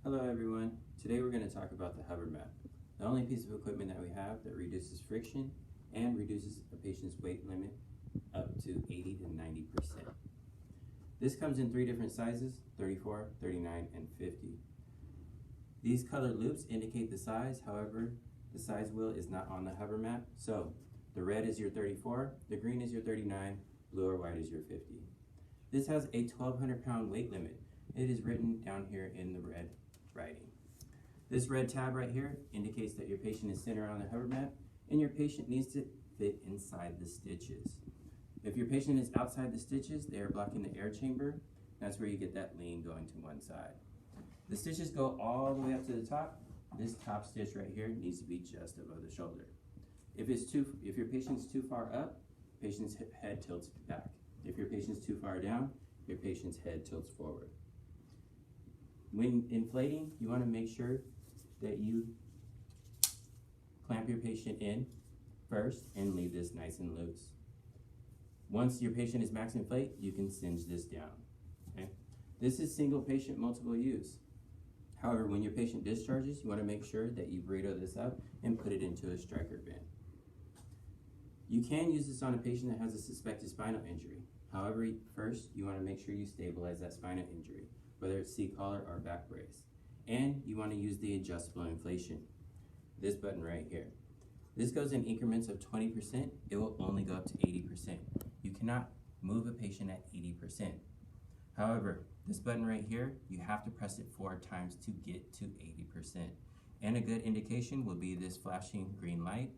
Hello everyone. Today we're going to talk about the hover mat, the only piece of equipment that we have that reduces friction and reduces a patient's weight limit up to 80 to 90%. This comes in 3 different sizes, 34, 39, and 50. These colored loops indicate the size, however, the size wheel is not on the hover mat, so the red is your 34, the green is your 39, blue or white is your 50. This has a 1,200 pound weight limit. It is written down here in the red writing. This red tab right here indicates that your patient is centered on the hover mat and your patient needs to fit inside the stitches. If your patient is outside the stitches, they are blocking the air chamber. That's where you get that lean going to one side. The stitches go all the way up to the top. This top stitch right here needs to be just above the shoulder. If your patient's too far up, patient's head tilts back. If your patient's too far down, your patient's head tilts forward. When inflating, you want to make sure that you clamp your patient in first and leave this nice and loose. Once your patient is max inflate, you can cinch this down. Okay? This is single patient, multiple use. However, when your patient discharges, you want to make sure that you burrito this up and put it into a striker bin. You can use this on a patient that has a suspected spinal injury. However, first you want to make sure you stabilize that spinal injury, whether it's C-collar or back brace. And you want to use the adjustable inflation, this button right here. This goes in increments of 20%. It will only go up to 80%. You cannot move a patient at 80%. However, this button right here, you have to press it 4 times to get to 80%. And a good indication will be this flashing green light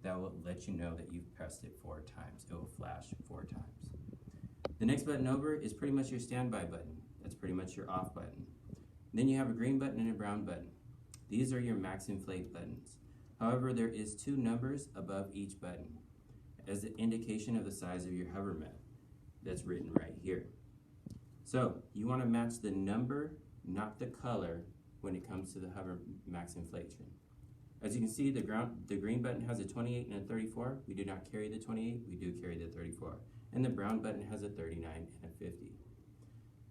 that will let you know that you've pressed it 4 times. It will flash 4 times. The next button over is pretty much your standby button. That's pretty much your off button. Then you have a green button and a brown button. These are your max inflate buttons. However, there is 2 numbers above each button as an indication of the size of your hover mat. That's written right here. So you want to match the number, not the color, when it comes to the hover max inflation. As you can see, the green button has a 28 and a 34. We do not carry the 28, we do carry the 34. And the brown button has a 39 and a 50.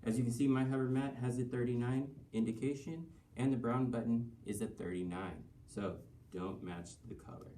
As you can see, my hover mat has a 39 indication, and the brown button is a 39. So don't match the color.